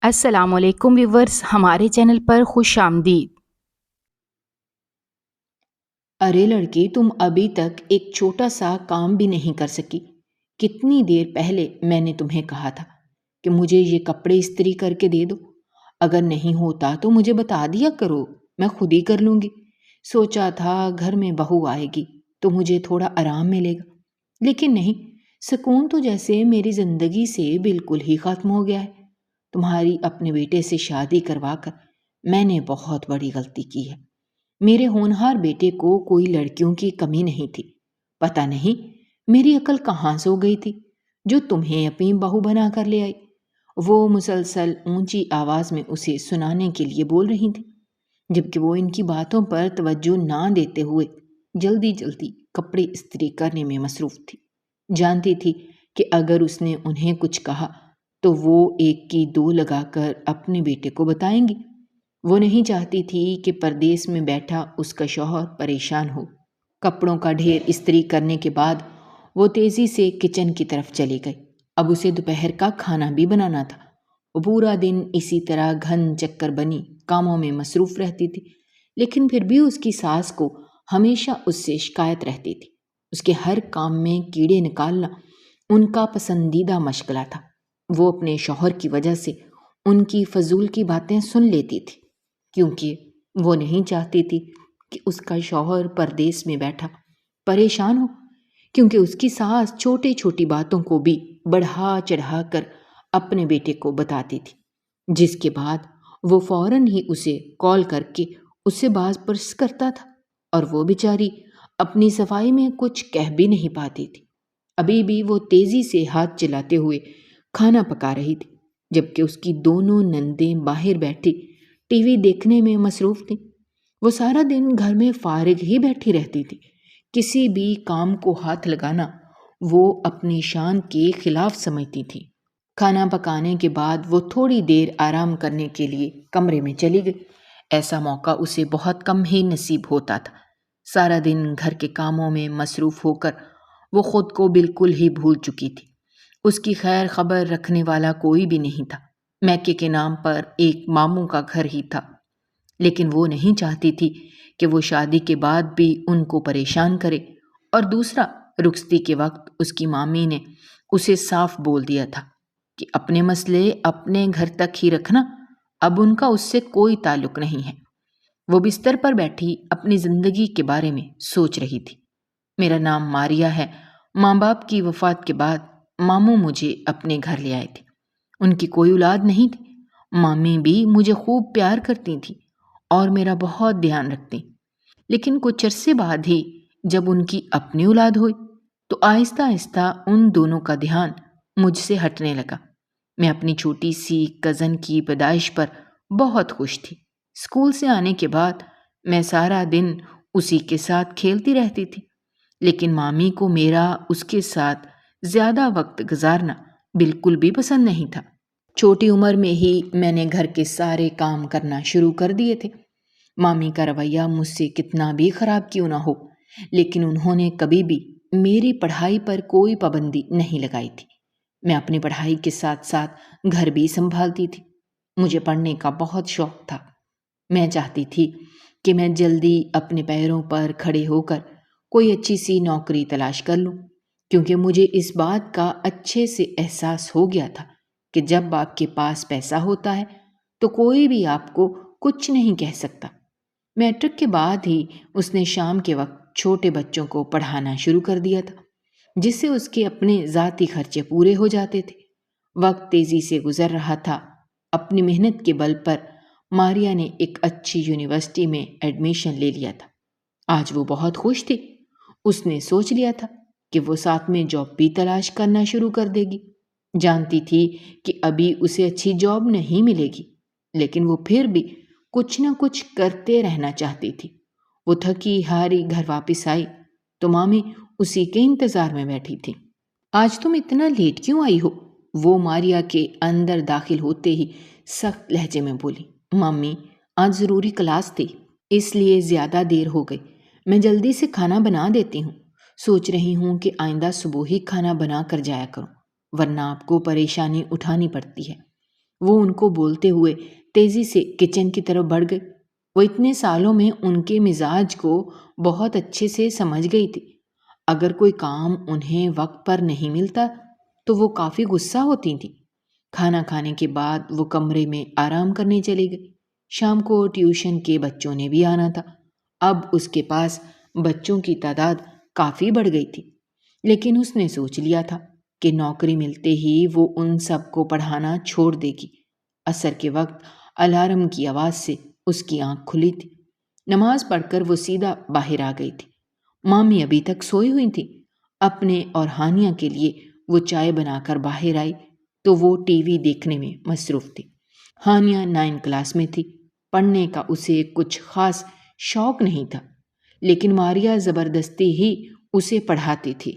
السلام علیکم ویورز، ہمارے چینل پر خوش آمدید۔ ارے لڑکی، تم ابھی تک ایک چھوٹا سا کام بھی نہیں کر سکی۔ کتنی دیر پہلے میں نے تمہیں کہا تھا کہ مجھے یہ کپڑے استری کر کے دے دو۔ اگر نہیں ہوتا تو مجھے بتا دیا کرو، میں خود ہی کر لوں گی۔ سوچا تھا گھر میں بہو آئے گی تو مجھے تھوڑا آرام ملے گا، لیکن نہیں، سکون تو جیسے میری زندگی سے بالکل ہی ختم ہو گیا ہے۔ تمہاری اپنے بیٹے سے شادی کروا کر میں نے بہت بڑی غلطی کی ہے۔ میرے ہونہار بیٹے کو کوئی لڑکیوں کی کمی نہیں تھی۔ پتہ نہیں میری عقل کہاں سو گئی تھی جو تمہیں اپنی بہو بنا کر لے آئی۔ وہ مسلسل اونچی آواز میں اسے سنانے کے لیے بول رہی تھی، جبکہ وہ ان کی باتوں پر توجہ نہ دیتے ہوئے جلدی جلدی کپڑے استری کرنے میں مصروف تھی۔ جانتی تھی کہ اگر اس نے انہیں کچھ کہا تو وہ ایک کی دو لگا کر اپنے بیٹے کو بتائیں گی۔ وہ نہیں چاہتی تھی کہ پردیس میں بیٹھا اس کا شوہر پریشان ہو۔ کپڑوں کا ڈھیر استری کرنے کے بعد وہ تیزی سے کچن کی طرف چلی گئی۔ اب اسے دوپہر کا کھانا بھی بنانا تھا۔ وہ پورا دن اسی طرح گھن چکر بنی کاموں میں مصروف رہتی تھی، لیکن پھر بھی اس کی ساس کو ہمیشہ اس سے شکایت رہتی تھی۔ اس کے ہر کام میں کیڑے نکالنا ان کا پسندیدہ مشغلہ تھا۔ وہ اپنے شوہر کی وجہ سے ان کی فضول کی باتیں سن لیتی تھی، کیونکہ وہ نہیں چاہتی تھی کہ اس کا شوہر پردیس میں بیٹھا پریشان ہو، کیونکہ اس کی ساس چھوٹی چھوٹی باتوں کو بھی بڑھا چڑھا کر اپنے بیٹے کو بتاتی تھی، جس کے بعد وہ فوراً ہی اسے کال کر کے اس سے باز پرس کرتا تھا، اور وہ بیچاری اپنی صفائی میں کچھ کہہ بھی نہیں پاتی تھی۔ ابھی بھی وہ تیزی سے ہاتھ چلاتے ہوئے کھانا پکا رہی تھی، جبکہ اس کی دونوں نندیں باہر بیٹھی ٹی وی دیکھنے میں مصروف تھیں۔ وہ سارا دن گھر میں فارغ ہی بیٹھی رہتی تھی۔ کسی بھی کام کو ہاتھ لگانا وہ اپنی شان کے خلاف سمجھتی تھی۔ کھانا پکانے کے بعد وہ تھوڑی دیر آرام کرنے کے لیے کمرے میں چلی گئی۔ ایسا موقع اسے بہت کم ہی نصیب ہوتا تھا۔ سارا دن گھر کے کاموں میں مصروف ہو کر وہ خود کو بالکل ہی بھول چکی تھی۔ اس کی خیر خبر رکھنے والا کوئی بھی نہیں تھا۔ میکے کے نام پر ایک ماموں کا گھر ہی تھا، لیکن وہ نہیں چاہتی تھی کہ وہ شادی کے بعد بھی ان کو پریشان کرے، اور دوسرا، رخصتی کے وقت اس کی مامی نے اسے صاف بول دیا تھا کہ اپنے مسئلے اپنے گھر تک ہی رکھنا، اب ان کا اس سے کوئی تعلق نہیں ہے۔ وہ بستر پر بیٹھی اپنی زندگی کے بارے میں سوچ رہی تھی۔ میرا نام ماریا ہے۔ ماں باپ کی وفات کے بعد ماموں مجھے اپنے گھر لے آئے تھے۔ ان کی کوئی اولاد نہیں تھی۔ مامی بھی مجھے خوب پیار کرتی تھی اور میرا بہت دھیان رکھتی، لیکن کچھ عرصے بعد ہی جب ان کی اپنی اولاد ہوئی تو آہستہ آہستہ ان دونوں کا دھیان مجھ سے ہٹنے لگا۔ میں اپنی چھوٹی سی کزن کی پیدائش پر بہت خوش تھی۔ اسکول سے آنے کے بعد میں سارا دن اسی کے ساتھ کھیلتی رہتی تھی، لیکن مامی کو میرا اس کے ساتھ زیادہ وقت گزارنا بالکل بھی پسند نہیں تھا۔ چھوٹی عمر میں ہی میں نے گھر کے سارے کام کرنا شروع کر دیے تھے۔ مامی کا رویہ مجھ سے کتنا بھی خراب کیوں نہ ہو، لیکن انہوں نے کبھی بھی میری پڑھائی پر کوئی پابندی نہیں لگائی تھی۔ میں اپنی پڑھائی کے ساتھ ساتھ گھر بھی سنبھالتی تھی۔ مجھے پڑھنے کا بہت شوق تھا۔ میں چاہتی تھی کہ میں جلدی اپنے پیروں پر کھڑے ہو کر کوئی اچھی سی نوکری تلاش کر لوں، کیونکہ مجھے اس بات کا اچھے سے احساس ہو گیا تھا کہ جب آپ کے پاس پیسہ ہوتا ہے تو کوئی بھی آپ کو کچھ نہیں کہہ سکتا۔ میٹرک کے بعد ہی اس نے شام کے وقت چھوٹے بچوں کو پڑھانا شروع کر دیا تھا، جس سے اس کے اپنے ذاتی خرچے پورے ہو جاتے تھے۔ وقت تیزی سے گزر رہا تھا۔ اپنی محنت کے بل پر ماریا نے ایک اچھی یونیورسٹی میں ایڈمیشن لے لیا تھا۔ آج وہ بہت خوش تھی۔ اس نے سوچ لیا تھا کہ وہ ساتھ میں جاب بھی تلاش کرنا شروع کر دے گی۔ جانتی تھی کہ ابھی اسے اچھی جاب نہیں ملے گی، لیکن وہ پھر بھی کچھ نہ کچھ کرتے رہنا چاہتی تھی۔ وہ تھکی ہاری گھر واپس آئی تو مامی اسی کے انتظار میں بیٹھی تھی۔ آج تم اتنا لیٹ کیوں آئی ہو؟ وہ ماریا کے اندر داخل ہوتے ہی سخت لہجے میں بولی۔ مامی، آج ضروری کلاس تھی، اس لیے زیادہ دیر ہو گئی۔ میں جلدی سے کھانا بنا دیتی ہوں۔ سوچ رہی ہوں کہ آئندہ صبح ہی کھانا بنا کر جایا کروں، ورنہ آپ کو پریشانی اٹھانی پڑتی ہے۔ وہ ان کو بولتے ہوئے تیزی سے کچن کی طرف بڑھ گئی۔ وہ اتنے سالوں میں ان کے مزاج کو بہت اچھے سے سمجھ گئی تھی۔ اگر کوئی کام انہیں وقت پر نہیں ملتا تو وہ کافی غصہ ہوتی تھیں۔ کھانا کھانے کے بعد وہ کمرے میں آرام کرنے چلی گئی۔ شام کو ٹیوشن کے بچوں نے بھی آنا تھا۔ اب اس کے پاس بچوں کی تعداد کافی بڑھ گئی تھی، لیکن اس نے سوچ لیا تھا کہ نوکری ملتے ہی وہ ان سب کو پڑھانا چھوڑ دے گی۔ عصر کے وقت الارم کی آواز سے اس کی آنکھ کھلی تھی۔ نماز پڑھ کر وہ سیدھا باہر آ گئی تھی۔ مامی ابھی تک سوئی ہوئی تھی۔ اپنے اور ہانیہ کے لیے وہ چائے بنا کر باہر آئی تو وہ ٹی وی دیکھنے میں مصروف تھی۔ ہانیہ 9 کلاس میں تھی۔ پڑھنے کا اسے کچھ خاص شوق نہیں تھا، لیکن ماریا زبردستی ہی اسے پڑھاتی تھی۔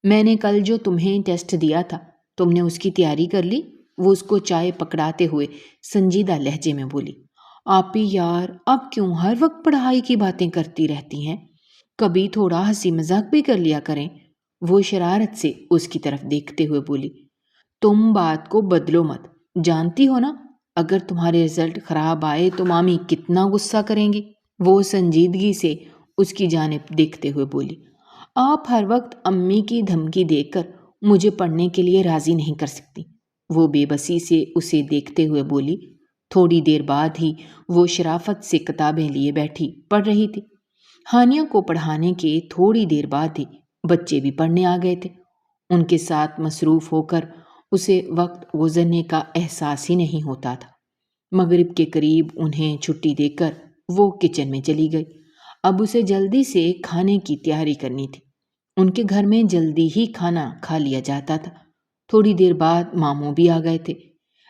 میں نے کل جو تمہیں ٹیسٹ دیا تھا، تم نے اس کی تیاری کر لی؟ وہ اس کو چائے پکڑاتے ہوئے سنجیدہ لہجے میں بولی۔ آپی یار، اب کیوں ہر وقت پڑھائی کی باتیں کرتی رہتی ہیں؟ کبھی تھوڑا ہنسی مذاق بھی کر لیا کریں۔ وہ شرارت سے اس کی طرف دیکھتے ہوئے بولی۔ تم بات کو بدلو مت، جانتی ہو نا اگر تمہارے رزلٹ خراب آئے تو مامی کتنا غصہ کریں گی۔ وہ سنجیدگی سے اس کی جانب دیکھتے ہوئے بولی۔ آپ ہر وقت امی کی دھمکی دیکھ کر مجھے پڑھنے کے لیے راضی نہیں کر سکتی۔ وہ بے بسی سے اسے دیکھتے ہوئے بولی۔ تھوڑی دیر بعد ہی وہ شرافت سے کتابیں لیے بیٹھی پڑھ رہی تھی۔ ہانیہ کو پڑھانے کے تھوڑی دیر بعد ہی بچے بھی پڑھنے آ گئے تھے۔ ان کے ساتھ مصروف ہو کر اسے وقت گزرنے کا احساس ہی نہیں ہوتا تھا۔ مغرب کے قریب انہیں چھٹی دے کر وہ کچن میں چلی گئی۔ اب اسے جلدی سے کھانے کی تیاری کرنی تھی۔ ان کے گھر میں جلدی ہی کھانا کھا لیا جاتا تھا۔ تھوڑی دیر بعد ماموں بھی آ گئے تھے۔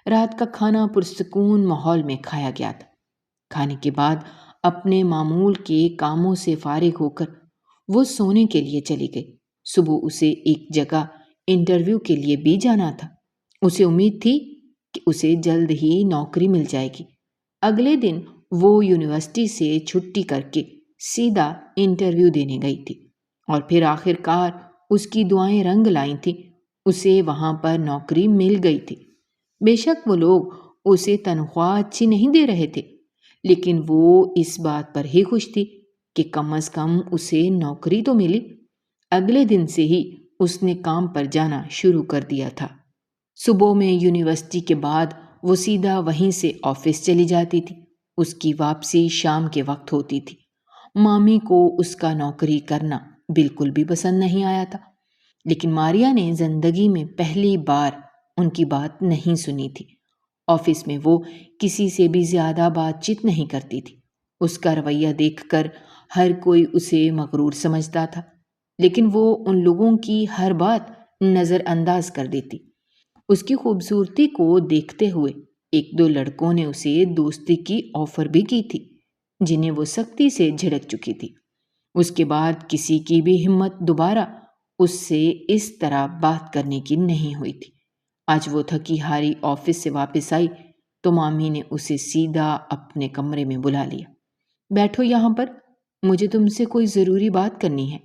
رات کا کھانا پرسکون ماحول میں کھایا گیا تھا۔ کھانے کے بعد اپنے معمول کے کاموں سے فارغ ہو کر وہ سونے کے لیے چلی گئی۔ صبح اسے ایک جگہ انٹرویو کے لیے بھی جانا تھا۔ اسے امید تھی کہ اسے جلد ہی نوکری مل جائے گی۔ اگلے دن وہ یونیورسٹی سے چھٹی کر کے سیدھا انٹرویو دینے گئی تھی، اور پھر آخر کار اس کی دعائیں رنگ لائیں تھیں۔ اسے وہاں پر نوکری مل گئی تھی۔ بے شک وہ لوگ اسے تنخواہ اچھی نہیں دے رہے تھے، لیکن وہ اس بات پر ہی خوش تھی کہ کم از کم اسے نوکری تو ملی۔ اگلے دن سے ہی اس نے کام پر جانا شروع کر دیا تھا۔ صبح میں یونیورسٹی کے بعد وہ سیدھا وہیں سے آفس چلی جاتی تھی۔ اس کی واپسی شام کے وقت ہوتی تھی۔ مامی کو اس کا نوکری کرنا بالکل بھی پسند نہیں آیا تھا، لیکن ماریا نے زندگی میں پہلی بار ان کی بات نہیں سنی تھی۔ آفس میں وہ کسی سے بھی زیادہ بات چیت نہیں کرتی تھی۔ اس کا رویہ دیکھ کر ہر کوئی اسے مغرور سمجھتا تھا، لیکن وہ ان لوگوں کی ہر بات نظر انداز کر دیتی۔ اس کی خوبصورتی کو دیکھتے ہوئے ایک دو لڑکوں نے اسے دوستی کی آفر بھی کی تھی، جنہیں وہ سختی سے جھڑک چکی تھی۔ اس کے بعد کسی کی بھی ہمت دوبارہ اس سے اس طرح بات کرنے کی نہیں ہوئی تھی۔ آج وہ تھکی ہاری آفس سے واپس آئی تو مامی نے اسے سیدھا اپنے کمرے میں بلا لیا۔ بیٹھو یہاں پر، مجھے تم سے کوئی ضروری بات کرنی ہے۔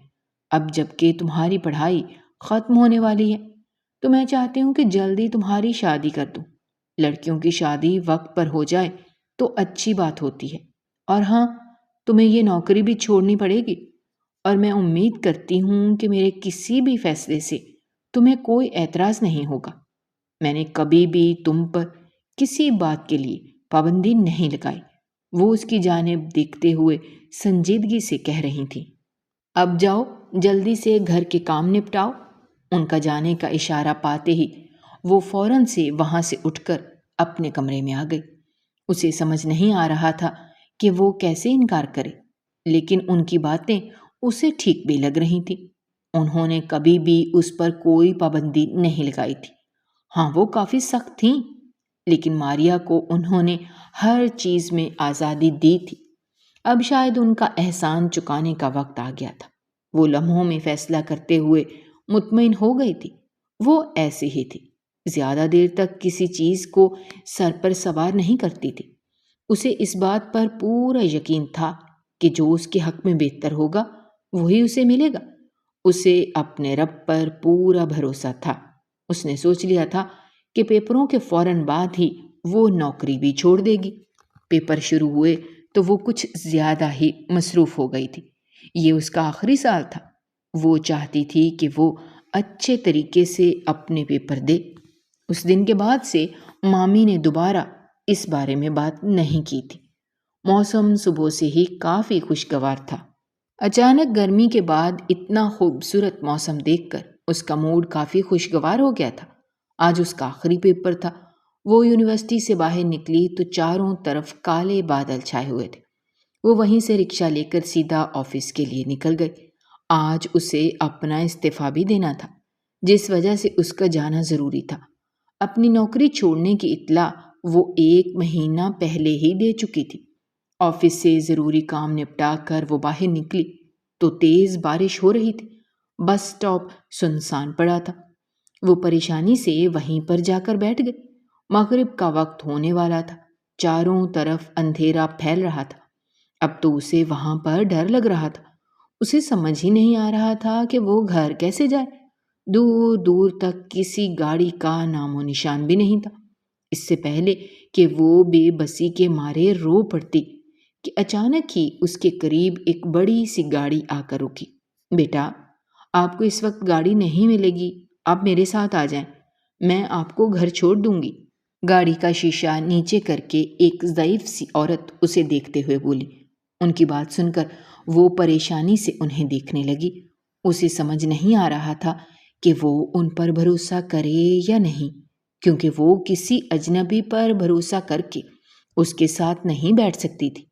اب جب کہ تمہاری پڑھائی ختم ہونے والی ہے تو میں چاہتی ہوں کہ جلدی تمہاری شادی کر دوں۔ لڑکیوں کی شادی وقت پر ہو جائے تو اچھی بات ہوتی ہے، اور ہاں، تمہیں یہ نوکری بھی چھوڑنی پڑے گی، اور میں امید کرتی ہوں کہ میرے کسی بھی فیصلے سے تمہیں کوئی اعتراض نہیں ہوگا۔ میں نے کبھی بھی تم پر کسی بات کے لیے پابندی نہیں لگائی۔ وہ اس کی جانب دیکھتے ہوئے سنجیدگی سے کہہ رہی تھی۔ اب جاؤ، جلدی سے گھر کے کام نپٹاؤ۔ ان کا جانے کا اشارہ پاتے ہی وہ فوراً سے وہاں سے اٹھ کر اپنے کمرے میں آ گئی۔ اسے سمجھ نہیں آ رہا تھا کہ وہ کیسے انکار کرے، لیکن ان کی باتیں اسے ٹھیک بھی لگ رہی تھیں۔ انہوں نے کبھی بھی اس پر کوئی پابندی نہیں لگائی تھی۔ ہاں، وہ کافی سخت تھیں، لیکن ماریا کو انہوں نے ہر چیز میں آزادی دی تھی۔ اب شاید ان کا احسان چکانے کا وقت آ گیا تھا۔ وہ لمحوں میں فیصلہ کرتے ہوئے مطمئن ہو گئی تھی۔ وہ ایسے ہی تھی، زیادہ دیر تک کسی چیز کو سر پر سوار نہیں کرتی تھی۔ اسے اس بات پر پورا یقین تھا کہ جو اس کے حق میں بہتر ہوگا وہی اسے ملے گا۔ اسے اپنے رب پر پورا بھروسہ تھا۔ اس نے سوچ لیا تھا کہ پیپروں کے فوراً بعد ہی وہ نوکری بھی چھوڑ دے گی۔ پیپر شروع ہوئے تو وہ کچھ زیادہ ہی مصروف ہو گئی تھی۔ یہ اس کا آخری سال تھا۔ وہ چاہتی تھی کہ وہ اچھے طریقے سے اپنے پیپر دے۔ اس دن کے بعد سے مامی نے دوبارہ اس بارے میں بات نہیں کی تھی۔ موسم صبح سے ہی کافی خوشگوار تھا۔ اچانک گرمی کے بعد اتنا خوبصورت موسم دیکھ کر اس کا موڈ کافی خوشگوار ہو گیا تھا۔ آج اس کا آخری پیپر تھا۔ وہ یونیورسٹی سے باہر نکلی تو چاروں طرف کالے بادل چھائے ہوئے تھے۔ وہ وہیں سے رکشہ لے کر سیدھا آفس کے لیے نکل گئی۔ آج اسے اپنا استعفیٰ بھی دینا تھا، جس وجہ سے اس کا جانا ضروری تھا۔ اپنی نوکری چھوڑنے کی اطلاع وہ 1 مہینہ پہلے ہی دے چکی تھی۔ آفس سے ضروری کام نپٹا کر وہ باہر نکلی تو تیز بارش ہو رہی تھی۔ بس سٹاپ سنسان پڑا تھا۔ وہ پریشانی سے وہیں پر جا کر بیٹھ گئی۔ مغرب کا وقت ہونے والا تھا۔ چاروں طرف اندھیرا پھیل رہا تھا۔ اب تو اسے وہاں پر ڈر لگ رہا تھا۔ اسے سمجھ ہی نہیں آ رہا تھا کہ وہ گھر کیسے جائے۔ دور دور تک کسی گاڑی کا نام و نشان بھی نہیں تھا۔ اس سے پہلے کہ وہ بے بسی کے مارے رو پڑتی کہ اچانک ہی اس کے قریب ایک بڑی سی گاڑی آ کر رکی۔ بیٹا، آپ کو اس وقت گاڑی نہیں ملے گی، آپ میرے ساتھ آ جائیں، میں آپ کو گھر چھوڑ دوں گی۔ گاڑی کا شیشہ نیچے کر کے ایک ضعیف سی عورت اسے دیکھتے ہوئے بولی۔ ان کی بات سن کر وہ پریشانی سے انہیں دیکھنے لگی۔ اسے سمجھ نہیں آ رہا تھا کہ وہ ان پر بھروسہ کرے یا نہیں، کیونکہ وہ کسی اجنبی پر بھروسہ کر کے اس کے ساتھ نہیں بیٹھ سکتی تھی۔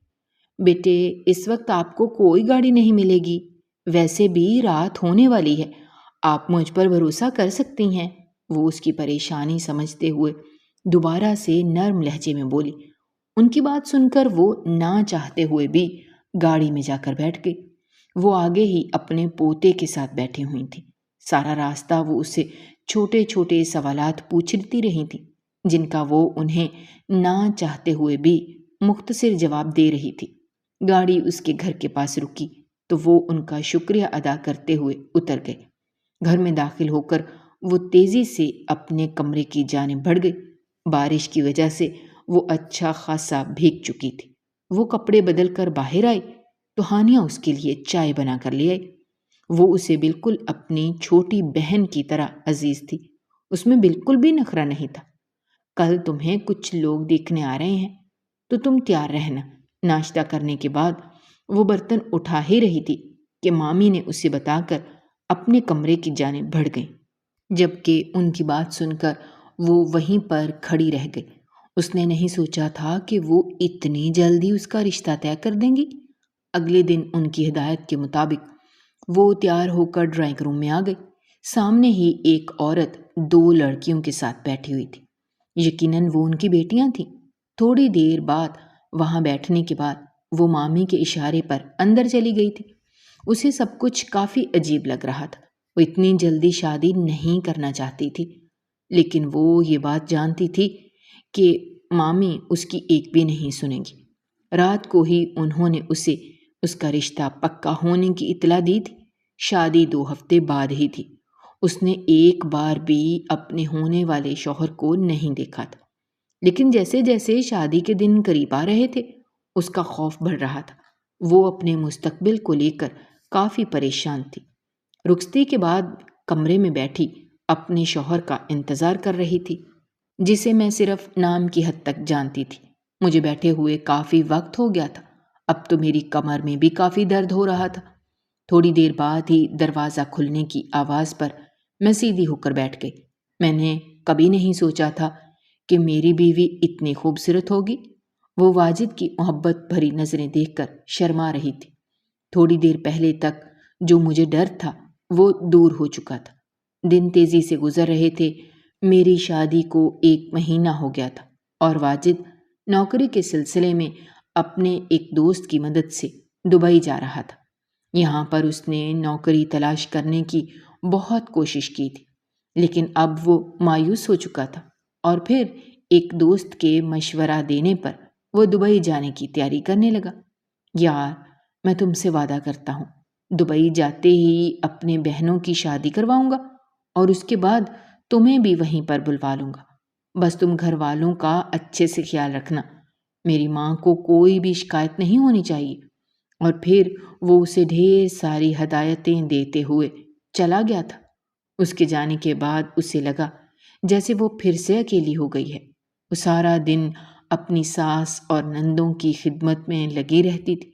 بیٹے، اس وقت آپ کو کوئی گاڑی نہیں ملے گی، ویسے بھی رات ہونے والی ہے، آپ مجھ پر بھروسہ کر سکتی ہیں، وہ اس کی پریشانی سمجھتے ہوئے دوبارہ سے نرم لہجے میں بولی۔ ان کی بات سن کر وہ نہ چاہتے ہوئے بھی گاڑی میں جا کر بیٹھ گئی۔ وہ آگے ہی اپنے پوتے کے ساتھ بیٹھی ہوئی تھی۔ سارا راستہ وہ اسے چھوٹے چھوٹے سوالات پوچھتی رہی تھی، جن کا وہ انہیں نہ چاہتے ہوئے بھی مختصر جواب دے رہی تھی۔ گاڑی اس کے گھر کے پاس رکی تو وہ ان کا شکریہ ادا کرتے ہوئے اتر گئے۔ گھر میں داخل ہو کر وہ تیزی سے اپنے کمرے کی جانب بڑھ گئی۔ بارش کی وجہ سے وہ اچھا خاصا بھیگ چکی تھی۔ وہ کپڑے بدل کر باہر آئی تو ہانیہ اس کے لیے چائے بنا کر لے آئی۔ وہ اسے بالکل اپنی چھوٹی بہن کی طرح عزیز تھی۔ اس میں بالکل بھی نخرہ نہیں تھا۔ کل تمہیں کچھ لوگ دیکھنے آ رہے ہیں تو تم تیار رہنا۔ ناشتہ کرنے کے بعد وہ برتن اٹھا ہی رہی تھی کہ مامی نے اسے بتا کر اپنے کمرے کی جانب بڑھ گئی، جبکہ ان کی بات سن کر وہ وہیں پر کھڑی رہ گئی۔ اس نے نہیں سوچا تھا کہ وہ اتنی جلدی اس کا رشتہ طے کر دیں گی۔ اگلے دن ان کی ہدایت کے مطابق وہ تیار ہو کر ڈرائنگ روم میں آ گئی۔ سامنے ہی ایک عورت 2 لڑکیوں کے ساتھ بیٹھی ہوئی تھی۔ یقیناً وہ ان کی بیٹیاں تھیں۔ تھوڑی دیر بعد وہاں بیٹھنے کے بعد وہ مامی کے اشارے پر اندر چلی گئی تھی۔ اسے سب کچھ کافی عجیب لگ رہا تھا۔ وہ اتنی جلدی شادی نہیں کرنا چاہتی تھی، لیکن وہ یہ بات جانتی تھی کہ مامی اس کی ایک بھی نہیں سنے گی۔ رات کو ہی انہوں نے اسے اس کا رشتہ پکا ہونے کی اطلاع دی تھی۔ شادی 2 ہفتے بعد ہی تھی۔ اس نے ایک بار بھی اپنے ہونے والے شوہر کو نہیں دیکھا تھا، لیکن جیسے جیسے شادی کے دن قریب آ رہے تھے اس کا خوف بڑھ رہا تھا۔ وہ اپنے مستقبل کو لے کر کافی پریشان تھی۔ رخصتی کے بعد کمرے میں بیٹھی اپنے شوہر کا انتظار کر رہی تھی، جسے میں صرف نام کی حد تک جانتی تھی۔ مجھے بیٹھے ہوئے کافی وقت ہو گیا تھا، اب تو میری کمر میں بھی کافی درد ہو رہا تھا۔ تھوڑی دیر بعد ہی دروازہ کھلنے کی آواز پر میں سیدھی ہو کر بیٹھ گئی۔ میں نے کبھی نہیں سوچا تھا کہ میری بیوی اتنی خوبصورت ہوگی۔ وہ واجد کی محبت بھری نظریں دیکھ کر شرما رہی تھی۔ تھوڑی دیر پہلے تک جو مجھے ڈر تھا وہ دور ہو چکا تھا۔ دن تیزی سے گزر رہے تھے۔ میری شادی کو 1 مہینہ ہو گیا تھا اور واجد نوکری کے سلسلے میں اپنے ایک دوست کی مدد سے دبئی جا رہا تھا۔ یہاں پر اس نے نوکری تلاش کرنے کی بہت کوشش کی تھی، لیکن اب وہ مایوس ہو چکا تھا اور پھر ایک دوست کے مشورہ دینے پر وہ دبئی جانے کی تیاری کرنے لگا۔ یار، میں تم سے وعدہ کرتا ہوں، دبئی جاتے ہی اپنے بہنوں کی شادی کرواؤں گا اور اس کے بعد تمہیں بھی وہیں پر بلوا لوں گا۔ بس تم گھر والوں کا اچھے سے خیال رکھنا، میری ماں کو کوئی بھی شکایت نہیں ہونی چاہیے۔ اور پھر وہ اسے ڈھیر ساری ہدایتیں دیتے ہوئے چلا گیا تھا۔ اس کے جانے کے بعد اسے لگا جیسے وہ پھر سے اکیلی ہو گئی ہے۔ وہ سارا دن اپنی ساس اور نندوں کی خدمت میں لگی رہتی تھی۔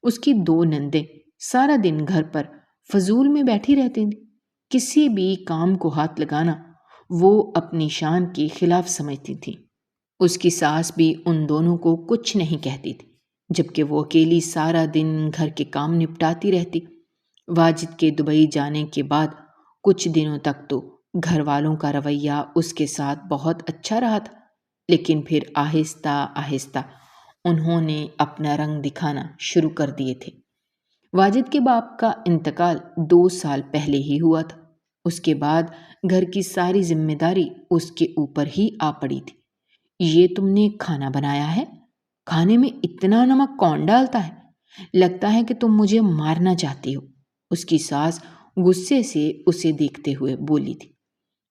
اس کی 2 نندیں سارا دن گھر پر فضول میں بیٹھی رہتی تھیں۔ کسی بھی کام کو ہاتھ لگانا وہ اپنی شان کے خلاف سمجھتی تھیں۔ اس کی ساس بھی ان دونوں کو کچھ نہیں کہتی تھی، جبکہ وہ اکیلی سارا دن گھر کے کام نپٹاتی رہتی۔ واجد کے دبئی جانے کے بعد کچھ دنوں تک تو گھر والوں کا رویہ اس کے ساتھ بہت اچھا رہا تھا، لیکن پھر آہستہ آہستہ انہوں نے اپنا رنگ دکھانا شروع کر دیے تھے۔ واجد کے باپ کا انتقال 2 سال پہلے ہی ہوا تھا۔ اس کے بعد گھر کی ساری ذمہ داری اس کے اوپر ہی آ پڑی تھی۔ یہ تم نے کھانا بنایا ہے؟ کھانے میں اتنا نمک کون ڈالتا ہے؟ لگتا ہے کہ تم مجھے مارنا چاہتی ہو۔ اس کی ساس غصے سے اسے دیکھتے ہوئے بولی تھی۔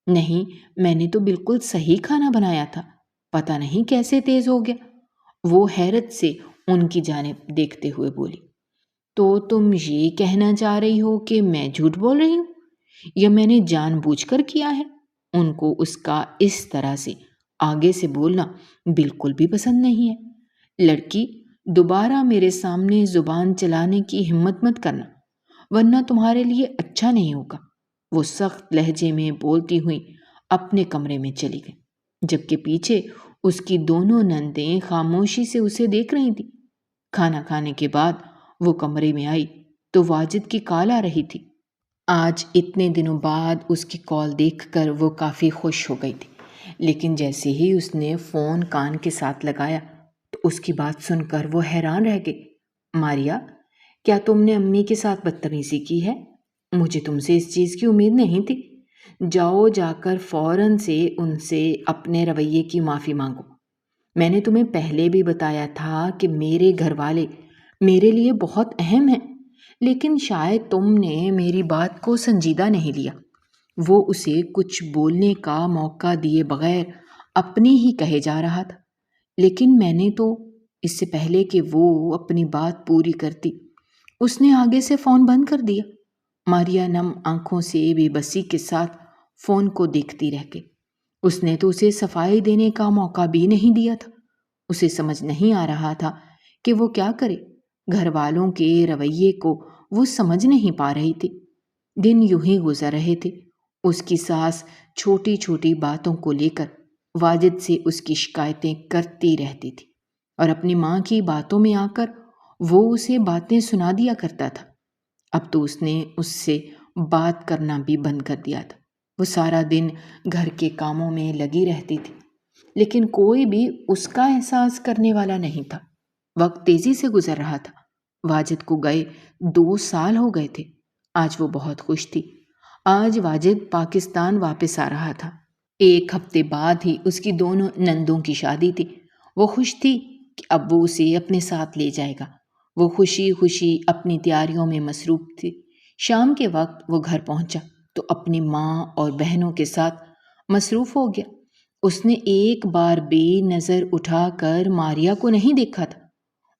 نہیں، میں نے تو بالکل صحیح کھانا بنایا تھا، پتہ نہیں کیسے تیز ہو گیا۔ وہ حیرت سے ان کی جانب دیکھتے ہوئے بولی۔ تو تم یہ کہنا چاہ رہی ہو کہ میں جھوٹ بول رہی ہوں، یا میں نے جان بوجھ کر کیا ہے؟ ان کو اس کا اس طرح سے آگے سے بولنا بالکل بھی پسند نہیں ہے۔ لڑکی، دوبارہ میرے سامنے زبان چلانے کی ہمت مت کرنا، ورنہ تمہارے لیے اچھا نہیں ہوگا۔ وہ سخت لہجے میں بولتی ہوئی اپنے کمرے میں چلی گئی، جبکہ پیچھے اس کی دونوں نندیں خاموشی سے اسے دیکھ رہی تھیں۔ کھانا کھانے کے بعد وہ کمرے میں آئی تو واجد کی کال آ رہی تھی۔ آج اتنے دنوں بعد اس کی کال دیکھ کر وہ کافی خوش ہو گئی تھی، لیکن جیسے ہی اس نے فون کان کے ساتھ لگایا تو اس کی بات سن کر وہ حیران رہ گئی۔ ماریا، کیا تم نے امی کے ساتھ بدتمیزی کی ہے؟ مجھے تم سے اس چیز کی امید نہیں تھی۔ جاؤ، جا کر فوراً سے ان سے اپنے رویے کی معافی مانگو۔ میں نے تمہیں پہلے بھی بتایا تھا کہ میرے گھر والے میرے لیے بہت اہم ہیں، لیکن شاید تم نے میری بات کو سنجیدہ نہیں لیا۔ وہ اسے کچھ بولنے کا موقع دیے بغیر اپنی ہی کہے جا رہا تھا، لیکن میں نے تو اس سے پہلے کہ وہ اپنی بات پوری کرتی اس نے آگے سے فون بند کر دیا۔ ماریا نم آنکھوں سے بے بسی کے ساتھ فون کو دیکھتی رہ گئی۔ اس نے تو اسے صفائی دینے کا موقع بھی نہیں دیا تھا۔ اسے سمجھ نہیں آ رہا تھا کہ وہ کیا کرے۔ گھر والوں کے رویے کو وہ سمجھ نہیں پا رہی تھی۔ دن یوں ہی گزر رہے تھے۔ اس کی ساس چھوٹی چھوٹی باتوں کو لے کر واجد سے اس کی شکایتیں کرتی رہتی تھی، اور اپنی ماں کی باتوں میں آ کر وہ اسے باتیں سنا دیا کرتا تھا۔ اب تو اس نے اس سے بات کرنا بھی بند کر دیا تھا۔ وہ سارا دن گھر کے کاموں میں لگی رہتی تھی، لیکن کوئی بھی اس کا احساس کرنے والا نہیں تھا۔ وقت تیزی سے گزر رہا تھا۔ واجد کو گئے 2 سال ہو گئے تھے۔ آج وہ بہت خوش تھی۔ آج واجد پاکستان واپس آ رہا تھا۔ 1 ہفتے بعد ہی اس کی دونوں نندوں کی شادی تھی۔ وہ خوش تھی کہ اب وہ اسے اپنے ساتھ لے جائے گا۔ وہ خوشی خوشی اپنی تیاریوں میں مصروف تھی۔ شام کے وقت وہ گھر پہنچا تو اپنی ماں اور بہنوں کے ساتھ مصروف ہو گیا۔ اس نے ایک بار بھی نظر اٹھا کر ماریا کو نہیں دیکھا تھا۔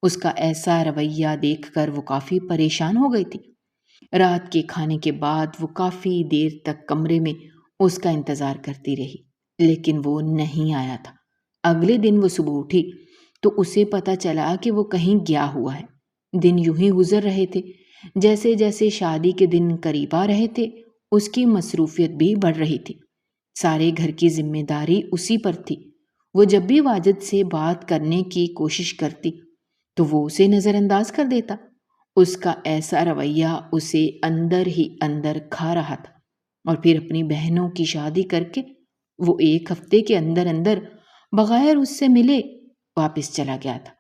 اس کا ایسا رویہ دیکھ کر وہ کافی پریشان ہو گئی تھی۔ رات کے کھانے کے بعد وہ کافی دیر تک کمرے میں اس کا انتظار کرتی رہی، لیکن وہ نہیں آیا تھا۔ اگلے دن وہ صبح اٹھی تو اسے پتہ چلا کہ وہ کہیں گیا ہوا ہے۔ دن یوں ہی گزر رہے تھے۔ جیسے جیسے شادی کے دن قریب آ رہے تھے، اس کی مصروفیت بھی بڑھ رہی تھی۔ سارے گھر کی ذمہ داری اسی پر تھی۔ وہ جب بھی واجد سے بات کرنے کی کوشش کرتی تو وہ اسے نظر انداز کر دیتا۔ اس کا ایسا رویہ اسے اندر ہی اندر کھا رہا تھا، اور پھر اپنی بہنوں کی شادی کر کے وہ 1 ہفتے کے اندر اندر بغیر اس سے ملے واپس چلا گیا تھا۔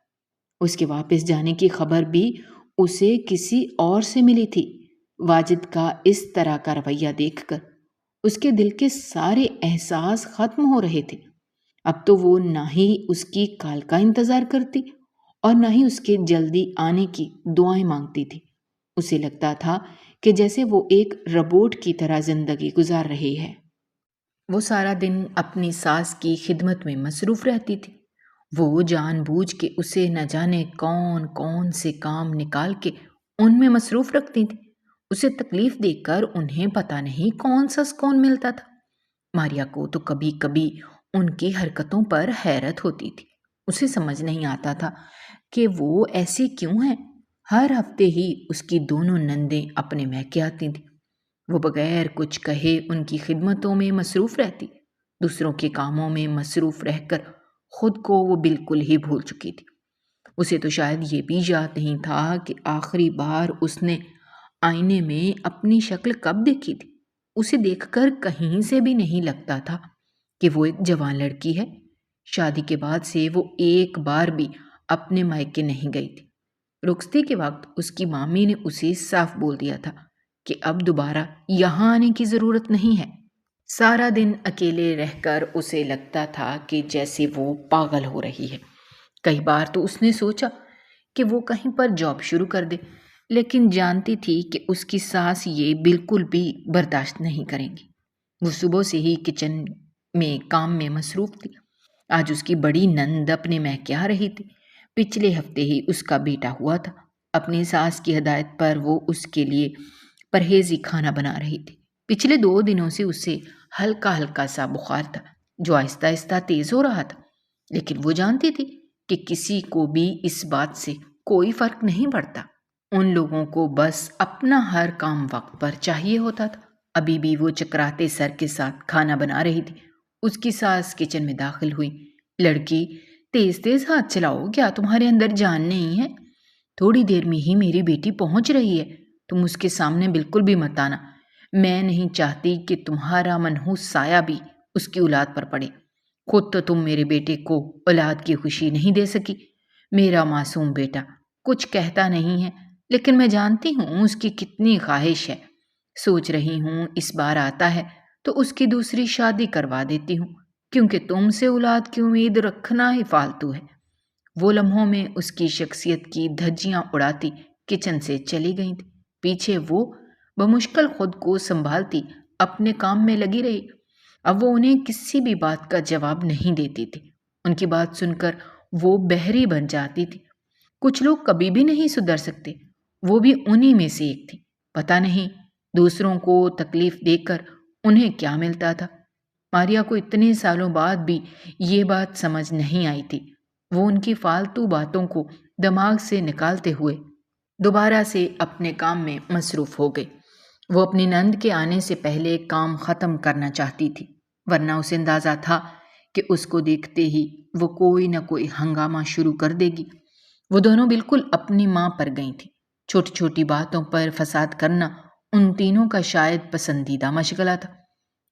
اس کے واپس جانے کی خبر بھی اسے کسی اور سے ملی تھی۔ واجد کا اس طرح کا رویہ دیکھ کر اس کے دل کے سارے احساس ختم ہو رہے تھے۔ اب تو وہ نہ ہی اس کی کال کا انتظار کرتی اور نہ ہی اس کے جلدی آنے کی دعائیں مانگتی تھی۔ اسے لگتا تھا کہ جیسے وہ ایک روبوٹ کی طرح زندگی گزار رہی ہے۔ وہ سارا دن اپنی ساس کی خدمت میں مصروف رہتی تھی۔ وہ جان بوجھ کے اسے نہ جانے کون کون سے کام نکال کے ان میں مصروف رکھتی تھی۔ اسے تکلیف دے کر انہیں پتہ نہیں کون سا سکون ملتا تھا۔ ماریا کو تو کبھی کبھی ان کی حرکتوں پر حیرت ہوتی تھی۔ اسے سمجھ نہیں آتا تھا کہ وہ ایسی کیوں ہیں۔ ہر ہفتے ہی اس کی دونوں نندیں اپنے میکے آتی تھیں۔ وہ بغیر کچھ کہے ان کی خدمتوں میں مصروف رہتی، دوسروں کے کاموں میں مصروف رہ کر خود کو وہ بالکل ہی بھول چکی تھی۔ اسے تو شاید یہ بھی یاد نہیں تھا کہ آخری بار اس نے آئینے میں اپنی شکل کب دیکھی تھی۔ اسے دیکھ کر کہیں سے بھی نہیں لگتا تھا کہ وہ ایک جوان لڑکی ہے۔ شادی کے بعد سے وہ ایک بار بھی اپنے مائکے نہیں گئی تھی۔ رخصتی کے وقت اس کی مامی نے اسے صاف بول دیا تھا کہ اب دوبارہ یہاں آنے کی ضرورت نہیں ہے۔ سارا دن اکیلے رہ کر اسے لگتا تھا کہ جیسے وہ پاگل ہو رہی ہے۔ کئی بار تو اس نے سوچا کہ وہ کہیں پر جاب شروع کر دے، لیکن جانتی تھی کہ اس کی ساس یہ بالکل بھی برداشت نہیں کریں گی۔ وہ صبح سے ہی کچن میں کام میں مصروف تھی۔ آج اس کی بڑی نند اپنے میکے آ رہی تھی۔ پچھلے ہفتے ہی اس کا بیٹا ہوا تھا۔ اپنی ساس کی ہدایت پر وہ اس کے لیے پرہیزی کھانا بنا رہی تھی۔ پچھلے 2 دنوں سے اسے ہلکا ہلکا سا بخار تھا جو آہستہ آہستہ تیز ہو رہا تھا، لیکن وہ جانتی تھی کہ کسی کو بھی اس بات سے کوئی فرق نہیں پڑتا۔ ان لوگوں کو بس اپنا ہر کام وقت پر چاہیے ہوتا تھا۔ ابھی بھی وہ چکراتے سر کے ساتھ کھانا بنا رہی تھی۔ اس کی ساس کچن میں داخل ہوئی۔ لڑکی، تیز تیز ہاتھ چلاؤ، کیا تمہارے اندر جان نہیں ہے؟ تھوڑی دیر میں ہی میری بیٹی پہنچ رہی ہے، تم اس کے سامنے بالکل بھی مت آنا۔ میں نہیں چاہتی کہ تمہارا منحوس سایہ بھی اس کی اولاد پر پڑے۔ خود تو تم میرے بیٹے کو اولاد کی خوشی نہیں دے سکی۔ میرا معصوم بیٹا کچھ کہتا نہیں ہے، لیکن میں جانتی ہوں اس کی کتنی خواہش ہے۔ سوچ رہی ہوں اس بار آتا ہے تو اس کی دوسری شادی کروا دیتی ہوں، کیونکہ تم سے اولاد کی امید رکھنا ہی فالتو ہے۔ وہ لمحوں میں اس کی شخصیت کی دھجیاں اڑاتی کچن سے چلی گئی تھی۔ پیچھے وہ بمشکل خود کو سنبھالتی اپنے کام میں لگی رہی۔ اب وہ انہیں کسی بھی بات کا جواب نہیں دیتی تھی۔ ان کی بات سن کر وہ بحری بن جاتی تھی۔ کچھ لوگ کبھی بھی نہیں سدھر سکتے، وہ بھی انہی میں سے ایک تھی۔ پتہ نہیں دوسروں کو تکلیف دے کر انہیں کیا ملتا تھا۔ ماریا کو اتنے سالوں بعد بھی یہ بات سمجھ نہیں آئی تھی۔ وہ ان کی فالتو باتوں کو دماغ سے نکالتے ہوئے دوبارہ سے اپنے کام میں مصروف ہو گئی۔ وہ اپنی نند کے آنے سے پہلے کام ختم کرنا چاہتی تھی، ورنہ اسے اندازہ تھا کہ اس کو دیکھتے ہی وہ کوئی نہ کوئی ہنگامہ شروع کر دے گی۔ وہ دونوں بالکل اپنی ماں پر گئی تھیں۔ چھوٹی چھوٹی باتوں پر فساد کرنا ان تینوں کا شاید پسندیدہ مشغلہ تھا۔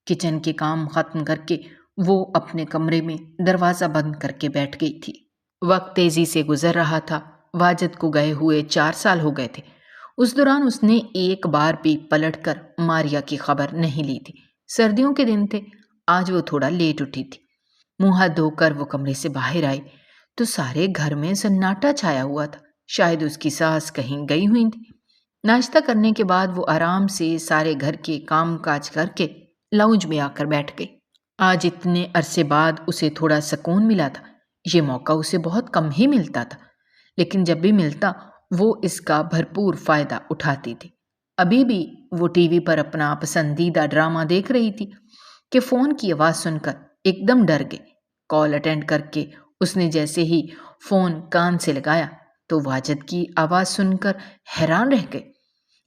کچن کے کام ختم کر کے وہ اپنے کمرے میں دروازہ بند کر کے بیٹھ گئی تھی۔ وقت تیزی سے گزر رہا تھا۔ واجد کو گئے ہوئے 4 سال ہو گئے تھے۔ اس دوران اس نے ایک بار بھی پلٹ کر ماریا کی خبر نہیں لی تھی۔ سردیوں کے دن تھے، آج وہ تھوڑا لیٹ اٹھی تھی۔ منہ ہاتھ دھو کر وہ کمرے سے باہر آئی تو سارے گھر میں سناٹا چھایا ہوا تھا۔ شاید اس کی ساس کہیں گئی ہوئی تھی۔ ناشتہ کرنے کے بعد وہ آرام سے سارے گھر کے کام کاج کر کے لاؤنج میں آ کر بیٹھ گئی۔ آج اتنے عرصے بعد اسے تھوڑا سکون ملا تھا۔ یہ موقع اسے بہت کم ہی ملتا تھا، لیکن جب بھی ملتا وہ اس کا بھرپور فائدہ اٹھاتی تھی۔ ابھی بھی وہ ٹی وی پر اپنا پسندیدہ ڈرامہ دیکھ رہی تھی کہ فون کی آواز سن کر ایک دم ڈر گئی۔ کال اٹینڈ کر کے اس نے جیسے ہی فون کان سے لگایا تو واجد کی آواز سن کر حیران رہ گئی۔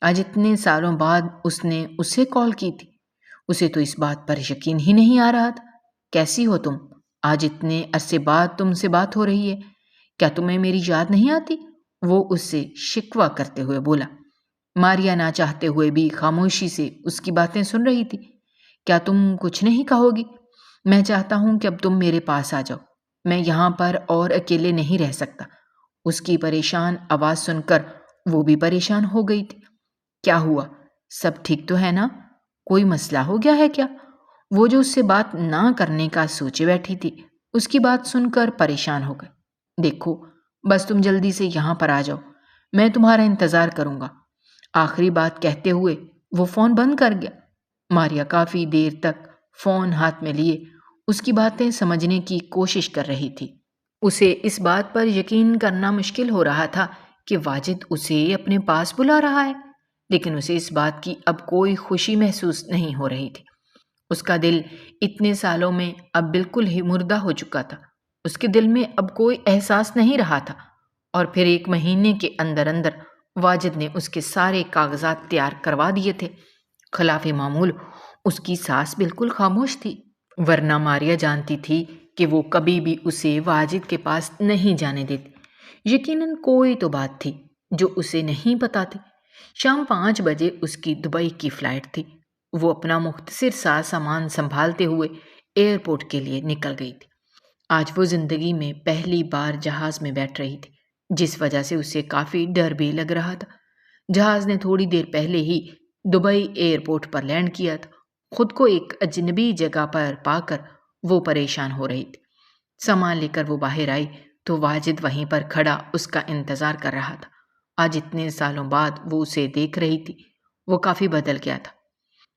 آج اتنے سالوں بعد اس نے اسے کال کی تھی۔ اسے تو اس بات پر یقین ہی نہیں آ رہا تھا۔ کیسی ہو تم؟ آج اتنے عرصے بعد تم سے بات ہو رہی ہے، کیا تمہیں میری یاد نہیں آتی؟ وہ اس سے شکوہ کرتے ہوئے بولا۔ ماریا نہ چاہتے ہوئے بھی خاموشی سے اس کی باتیں سن رہی تھی۔ کیا تم کچھ نہیں کہو گی؟ میں چاہتا ہوں کہ اب تم میرے پاس آ جاؤ، میں یہاں پر اور اکیلے نہیں رہ سکتا۔ اس کی پریشان آواز سن کر وہ بھی پریشان ہو گئی تھی۔ کیا ہوا؟ سب ٹھیک تو ہے نا؟ کوئی مسئلہ ہو گیا ہے کیا؟ وہ جو اس سے بات نہ کرنے کا سوچے بیٹھی تھی، اس کی بات سن کر پریشان ہو گئی۔ دیکھو، بس تم جلدی سے یہاں پر آ جاؤ، میں تمہارا انتظار کروں گا۔ آخری بات کہتے ہوئے وہ فون بند کر گیا۔ ماریا کافی دیر تک فون ہاتھ میں لیے اس کی باتیں سمجھنے کی کوشش کر رہی تھی۔ اسے اس بات پر یقین کرنا مشکل ہو رہا تھا کہ واجد اسے اپنے پاس بلا رہا ہے، لیکن اسے اس بات کی اب کوئی خوشی محسوس نہیں ہو رہی تھی۔ اس کا دل اتنے سالوں میں اب بالکل ہی مردہ ہو چکا تھا۔ اس کے دل میں اب کوئی احساس نہیں رہا تھا، اور پھر 1 مہینے کے اندر اندر واجد نے اس کے سارے کاغذات تیار کروا دیے تھے۔ خلاف معمول اس کی ساس بالکل خاموش تھی، ورنہ ماریا جانتی تھی کہ وہ کبھی بھی اسے واجد کے پاس نہیں جانے دیتی۔ یقیناً کوئی تو بات تھی جو اسے نہیں پتا تھی۔ شام 5 بجے اس کی دبئی کی فلائٹ تھی۔ وہ اپنا مختصر سا سامان سنبھالتے ہوئے ایئرپورٹ کے لیے نکل گئی تھی۔ آج وہ زندگی میں پہلی بار جہاز میں بیٹھ رہی تھی، جس وجہ سے اسے کافی ڈر بھی لگ رہا تھا۔ جہاز نے تھوڑی دیر پہلے ہی دبئی ایئرپورٹ پر لینڈ کیا تھا۔ خود کو ایک اجنبی جگہ پر پا کر وہ پریشان ہو رہی تھی۔ سامان لے کر وہ باہر آئی تو واجد وہیں پر کھڑا اس کا انتظار کر رہا تھا۔ آج اتنے سالوں بعد وہ اسے دیکھ رہی تھی۔ وہ کافی بدل گیا تھا۔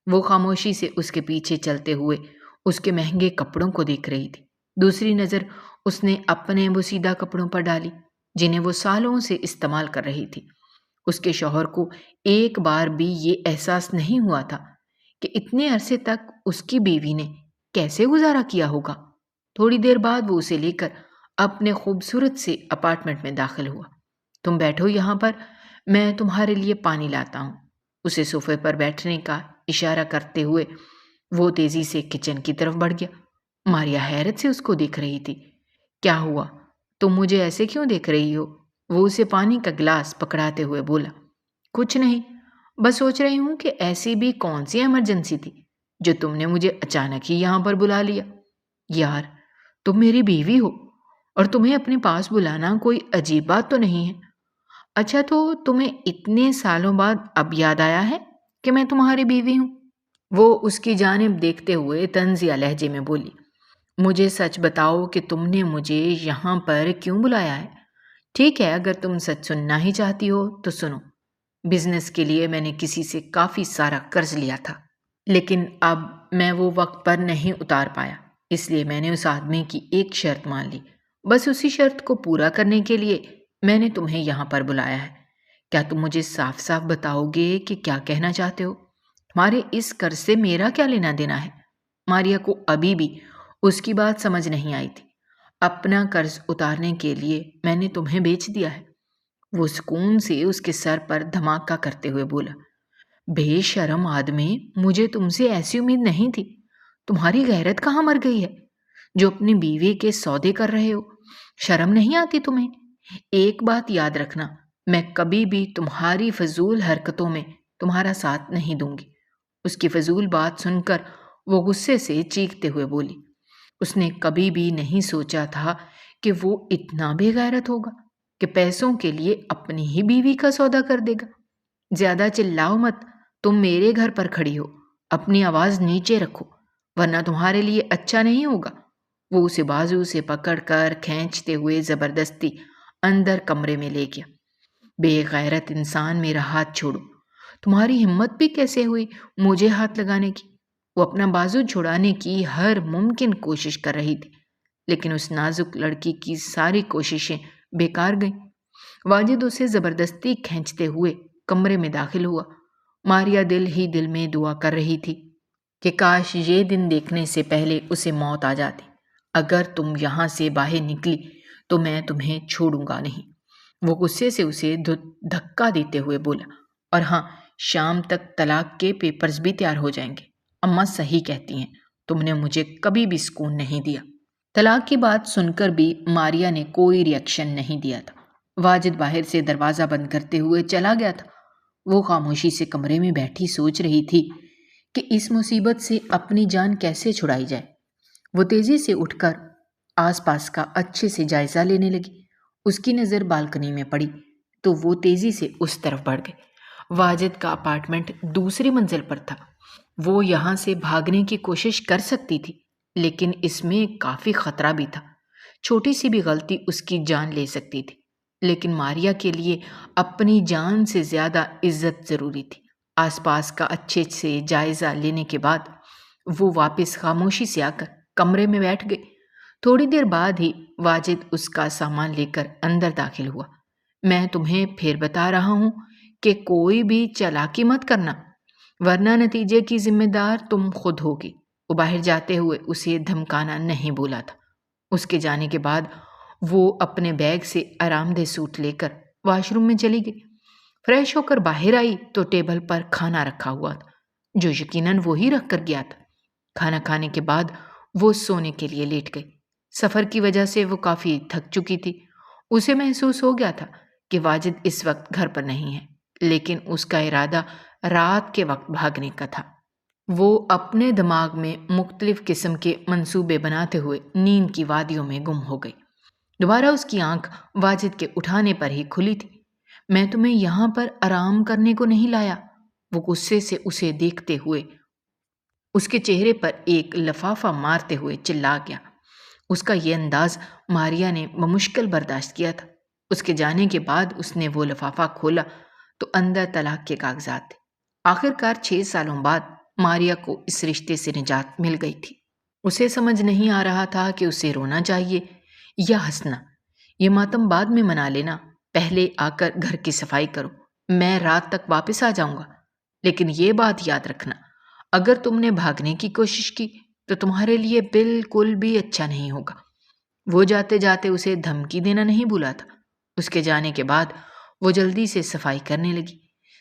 وہ خاموشی سے اس کے پیچھے چلتے ہوئے اس کے مہنگے کپڑوں کو دیکھ رہی تھی۔ دوسری نظر اس نے اپنے بوسیدہ کپڑوں پر ڈالی جنہیں وہ سالوں سے استعمال کر رہی تھی۔ اس کے شوہر کو ایک بار بھی یہ احساس نہیں ہوا تھا کہ اتنے عرصے تک اس کی بیوی نے کیسے گزارا کیا ہوگا۔ تھوڑی دیر بعد وہ اسے لے کر اپنے خوبصورت سے اپارٹمنٹ میں داخل ہوا۔ تم بیٹھو یہاں پر، میں تمہارے لیے پانی لاتا ہوں۔ اسے صوفے پر بیٹھنے کا اشارہ کرتے ہوئے وہ تیزی سے کچن کی طرف بڑھ گیا۔ ماریا حیرت سے اس کو دیکھ رہی تھی۔ کیا ہوا؟ تم مجھے ایسے کیوں دیکھ رہی ہو؟ وہ اسے پانی کا گلاس پکڑاتے ہوئے بولا۔ کچھ نہیں، بس سوچ رہی ہوں کہ ایسی بھی کون سی ایمرجنسی تھی جو تم نے مجھے اچانک ہی یہاں پر بلا لیا۔ یار، تم میری بیوی ہو اور تمہیں اپنے پاس بلانا کوئی عجیب بات تو نہیں ہے۔ اچھا، تو تمہیں اتنے سالوں بعد اب یاد آیا ہے کہ میں تمہاری بیوی ہوں؟ وہ اس کی جانب دیکھتے ہوئے طنزیہ لہجے میں بولی۔ مجھے سچ بتاؤ کہ تم نے مجھے یہاں پر کیوں بلایا ہے؟ ٹھیک ہے، اگر تم سچ سننا ہی چاہتی ہو تو سنو۔ بزنس کے لیے میں نے کسی سے کافی سارا قرض لیا تھا، لیکن اب میں وہ وقت پر نہیں اتار پایا، اس لیے میں نے اس آدمی کی ایک شرط مان لی۔ بس اسی شرط کو پورا کرنے کے لیے میں نے تمہیں یہاں پر بلایا ہے۔ کیا تم مجھے صاف صاف بتاؤ گے کہ کیا کہنا چاہتے ہو؟ تمہارے اس قرض سے میرا کیا لینا دینا ہے؟ ماریا کو ابھی بھی اس کی بات سمجھ نہیں آئی تھی۔ اپنا قرض اتارنے کے لیے میں نے تمہیں بیچ دیا ہے، وہ سکون سے اس کے سر پر دھماکہ کرتے ہوئے بولا۔ بے شرم آدمی، مجھے تم سے ایسی امید نہیں تھی۔ تمہاری غیرت کہاں مر گئی ہے جو اپنی بیوی کے سودے کر رہے ہو؟ شرم نہیں آتی تمہیں؟ ایک بات یاد رکھنا، میں کبھی بھی تمہاری فضول حرکتوں میں تمہارا ساتھ نہیں دوں گی۔ اس کی فضول بات سن کر وہ غصے سے چیختے ہوئے بولی۔ اس نے کبھی بھی نہیں سوچا تھا کہ وہ اتنا بے غیرت ہوگا کہ پیسوں کے لیے اپنی ہی بیوی کا سودا کر دے گا۔ زیادہ چلاؤ مت، تم میرے گھر پر کھڑی ہو، اپنی آواز نیچے رکھو ورنہ تمہارے لیے اچھا نہیں ہوگا۔ وہ اسے بازو سے پکڑ کر کھینچتے ہوئے زبردستی اندر کمرے میں لے گیا۔ بے غیرت انسان، میرا ہاتھ چھوڑو۔ تمہاری ہمت بھی کیسے ہوئی مجھے ہاتھ لگانے کی؟ وہ اپنا بازو چھڑانے کی ہر ممکن کوشش کر رہی تھی، لیکن اس نازک لڑکی کی ساری کوششیں بیکار گئیں۔ واجد اسے زبردستی کھینچتے ہوئے کمرے میں داخل ہوا۔ ماریا دل ہی دل میں دعا کر رہی تھی کہ کاش یہ دن دیکھنے سے پہلے اسے موت آ جاتی۔ اگر تم یہاں سے باہر نکلی تو میں تمہیں چھوڑوں گا نہیں، وہ غصے سے اسے دھکا دیتے ہوئے بولا۔ اور ہاں، شام تک طلاق کے پیپرز بھی تیار ہو جائیں گے۔ اماں صحیح کہتی ہیں، تم نے مجھے کبھی بھی سکون نہیں دیا۔ طلاق کی بات سن کر بھی ماریا نے کوئی ری ایکشن نہیں دیا تھا۔ واجد باہر سے دروازہ بند کرتے ہوئے چلا گیا تھا۔ وہ خاموشی سے کمرے میں بیٹھی سوچ رہی تھی کہ اس مصیبت سے اپنی جان کیسے چھڑائی جائے۔ وہ تیزی سے اٹھ کر آس پاس کا اچھے سے جائزہ لینے لگی۔ اس کی نظر بالکنی میں پڑی تو وہ تیزی سے اس طرف بڑھ گئی۔ واجد کا اپارٹمنٹ دوسری منزل پر تھا۔ وہ یہاں سے بھاگنے کی کوشش کر سکتی تھی، لیکن اس میں کافی خطرہ بھی تھا۔ چھوٹی سی بھی غلطی اس کی جان لے سکتی تھی، لیکن ماریا کے لیے اپنی جان سے زیادہ عزت ضروری تھی۔ آس پاس کا اچھے سے جائزہ لینے کے بعد وہ واپس خاموشی سے آ کر کمرے میں بیٹھ گئی۔ تھوڑی دیر بعد ہی واجد اس کا سامان لے کر اندر داخل ہوا۔ میں تمہیں پھر بتا رہا ہوں کہ کوئی بھی چالاکی مت کرنا، ورنہ نتیجے کی ذمہ دار تم خود ہوگی۔ وہ باہر جاتے ہوئے اسے دھمکانا نہیں بھولا تھا۔ اس کے جانے کے بعد وہ اپنے بیگ سے آرام دہ سوٹ لے کر واش روم میں چلی گئی۔ فریش ہو کر باہر آئی تو ٹیبل پر کھانا رکھا ہوا تھا، جو یقیناً وہی رکھ کر گیا تھا۔ کھانا کھانے کے بعد وہ سونے کے لیے لیٹ گئی۔ سفر کی وجہ سے وہ کافی تھک چکی تھی۔ اسے محسوس ہو گیا تھا کہ واجد اس وقت گھر پر نہیں ہے، لیکن اس کا ارادہ رات کے وقت بھاگنے کا تھا۔ وہ اپنے دماغ میں مختلف قسم کے منصوبے بناتے ہوئے نیند کی وادیوں میں گم ہو گئی۔ دوبارہ اس کی آنکھ واجد کے اٹھانے پر ہی کھلی تھی۔ میں تمہیں یہاں پر آرام کرنے کو نہیں لایا، وہ غصے سے اسے دیکھتے ہوئے اس کے چہرے پر ایک لفافہ مارتے ہوئے چلا گیا۔ اس کا یہ انداز ماریا نے بمشکل برداشت کیا تھا۔ اس کے جانے کے بعد اس نے وہ لفافہ کھولا تو اندر طلاق کے کاغذات تھے۔ آخر کار 6 سالوں بعد ماریا کو اس رشتے سے نجات مل گئی تھی۔ اسے سمجھ نہیں آ رہا تھا کہ اسے رونا چاہیے یا ہنسنا۔ یہ ماتم بعد میں منا لینا، پہلے آ کر گھر کی صفائی کرو، میں رات تک واپس آ جاؤں گا۔ لیکن یہ بات یاد رکھنا، اگر تم نے بھاگنے کی کوشش کی تو تمہارے لیے بالکل بھی اچھا نہیں ہوگا۔ وہ جاتے جاتے اسے دھمکی دینا نہیں بھولا تھا۔ اس کے جانے کے بعد وہ جلدی سے صفائی کرنے لگی۔